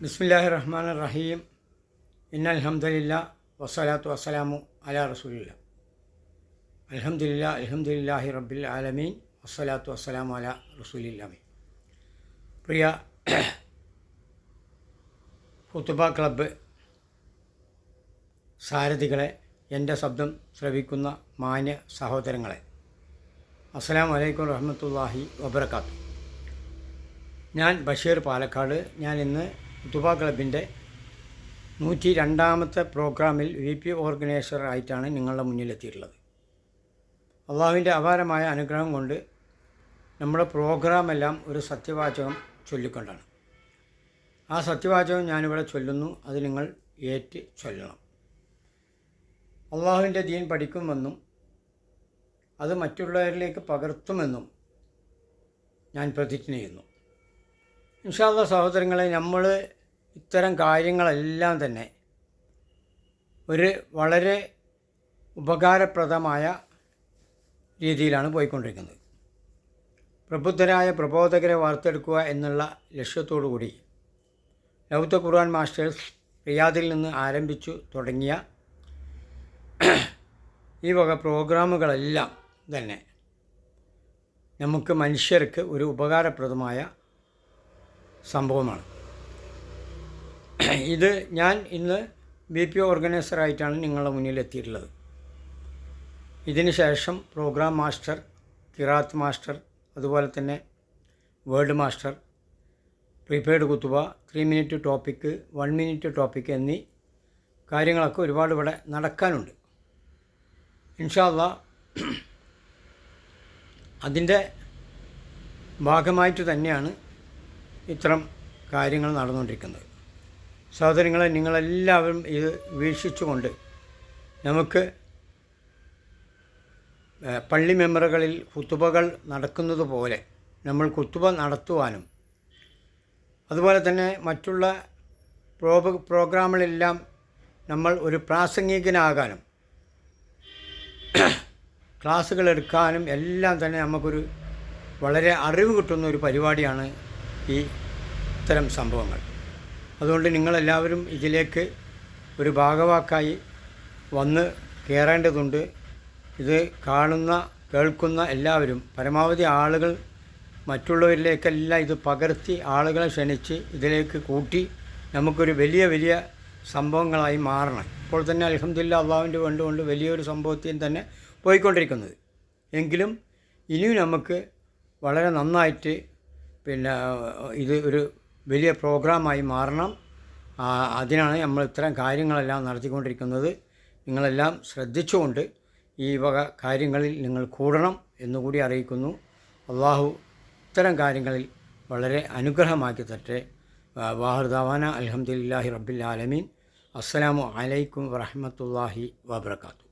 ബിസ്മില്ലാഹിർ റഹ്മാനിർ റഹീം. ഇന്നൽ ഹംദലില്ലാ വസ്സലാത്തു വസ്സലാമു അലാ റസൂലില്ലാ. അൽഹംദുലില്ലാഹി റബ്ബിൽ ആലമീൻ വസ്സലാത്തു വസ്സലാമു അലാ റസൂലില്ലാമീൻ. പ്രിയ ഖുതുബ ക്ലബ്ബ് സാരഥികളെ, എൻ്റെ ശബ്ദം ശ്രവിക്കുന്ന മാന്യ സഹോദരങ്ങളെ, അസ്സലാമു അലൈക്കും റഹ്മത്തുള്ളാഹി വബറകാതുഹു. ഞാൻ ബഷീർ പാലക്കാട്. ഞാൻ ഇന്ന് ഖുതുബ ക്ലബിൻ്റെ 102ാമത്തെ പ്രോഗ്രാമിൽ VP ഓർഗനൈസറായിട്ടാണ് നിങ്ങളുടെ മുന്നിലെത്തിയിട്ടുള്ളത്. അള്ളാഹുവിൻ്റെ അപാരമായ അനുഗ്രഹം കൊണ്ട് നമ്മുടെ പ്രോഗ്രാമെല്ലാം ഒരു സത്യവാചകം ചൊല്ലിക്കൊണ്ടാണ്. ആ സത്യവാചകം ഞാനിവിടെ ചൊല്ലുന്നു, അത് നിങ്ങൾ ഏറ്റ് ചൊല്ലണം. അള്ളാഹുവിൻ്റെ ദീൻ പഠിക്കുമെന്നും അത് മറ്റുള്ളവരിലേക്ക് പകർത്തുമെന്നും ഞാൻ പ്രതിജ്ഞ ചെയ്യുന്നു. ഇൻഷാ അല്ലാഹ് സഹോദരങ്ങളെ, നമ്മൾ ഇത്തരം കാര്യങ്ങളെല്ലാം തന്നെ ഒരു വളരെ ഉപകാരപ്രദമായ രീതിയിലാണ് പോയിക്കൊണ്ടിരിക്കുന്നത്. പ്രബുദ്ധരായ പ്രബോധകരെ വാർത്തെടുക്കുക എന്നുള്ള ലക്ഷ്യത്തോടു കൂടി ലൗത്ത് ഖുർആൻ മാസ്റ്റേഴ്സ് റിയാദിൽ നിന്ന് ആരംഭിച്ചു തുടങ്ങിയ ഈ വക പ്രോഗ്രാമുകളെല്ലാം തന്നെ നമുക്ക് മനുഷ്യർക്ക് ഒരു ഉപകാരപ്രദമായ സംഭവമാണ്. ഇത് ഞാൻ ഇന്ന് VP ഓർഗനൈസറായിട്ടാണ് നിങ്ങളുടെ മുന്നിലെത്തിയിട്ടുള്ളത്. ഇതിന് ശേഷം പ്രോഗ്രാം മാസ്റ്റർ, ഖിറാത്ത് മാസ്റ്റർ, അതുപോലെ തന്നെ വേർഡ് മാസ്റ്റർ, പ്രീപെയ്ഡ് ഖുതുബ, 3 മിനിറ്റ് ടോപ്പിക്ക്, 1 മിനിറ്റ് ടോപ്പിക്ക് എന്നീ കാര്യങ്ങളൊക്കെ ഒരുപാട് ഇവിടെ നടക്കാനുണ്ട്. ഇൻഷാ അല്ലാഹ് അതിൻ്റെ ഭാഗമായിട്ട് തന്നെയാണ് ഇത്തരം കാര്യങ്ങൾ നടന്നുകൊണ്ടിരിക്കുന്നത്. സഹോദരങ്ങളെ, നിങ്ങളെല്ലാവരും ഇത് വീക്ഷിച്ചുകൊണ്ട് നമുക്ക് പള്ളി മെമ്പറുകളിൽ ഖുതുബകൾ നടക്കുന്നത് പോലെ നമ്മൾ ഖുതുബ നടത്തുവാനും അതുപോലെ തന്നെ മറ്റുള്ള പ്രോഗ്രാമുകളെല്ലാം നമ്മൾ ഒരു പ്രാസംഗികനാകാനും ക്ലാസ്സുകൾ എടുക്കാനും എല്ലാം തന്നെ നമുക്കൊരു വളരെ അറിവ് കിട്ടുന്ന ഒരു പരിപാടിയാണ് ഈ ഇത്തരം സംഭവങ്ങൾ. അതുകൊണ്ട് നിങ്ങളെല്ലാവരും ഇതിലേക്ക് ഒരു ഭാഗവാക്കായി വന്ന് കയറേണ്ടതുണ്ട്. ഇത് കാണുന്ന കേൾക്കുന്ന എല്ലാവരും പരമാവധി ആളുകൾ മറ്റുള്ളവരിലേക്കെല്ലാം ഇത് പകർത്തി ആളുകളെ ക്ഷണിച്ച് ഇതിലേക്ക് കൂട്ടി നമുക്കൊരു വലിയ വലിയ സംഭവങ്ങളായി മാറണം. ഇപ്പോൾ തന്നെ അൽഹംദുലില്ലാഹ് അള്ളാഹുവിൻ്റെ വേണ്ടുകൊണ്ട് വലിയൊരു സംഭവത്തിൽ തന്നെ പോയിക്കൊണ്ടിരിക്കുന്നത്. എങ്കിലും ഇനിയും നമുക്ക് വളരെ നന്നായിട്ട് ഇത് ഒരു വലിയ പ്രോഗ്രാമായി മാറണം. അതിനാണ് നമ്മൾ ഇത്തരം കാര്യങ്ങളെല്ലാം നടത്തിക്കൊണ്ടിരിക്കുന്നത്. നിങ്ങളെല്ലാം ശ്രദ്ധിച്ചുകൊണ്ട് ഈ വക കാര്യങ്ങളിൽ നിങ്ങൾ കൂടണം എന്നുകൂടി അറിയിക്കുന്നു. അള്ളാഹു ഇത്തരം കാര്യങ്ങളിൽ വളരെ അനുഗ്രഹമാക്കി തരട്ടെ. വാഹിർ ദഅവാന അൽഹംദുലില്ലാഹി റബ്ബിൽ ആലമീൻ. അസ്സലാമു അലൈക്കും വറഹ്മത്തുള്ളാഹി വബറകാതുഹു.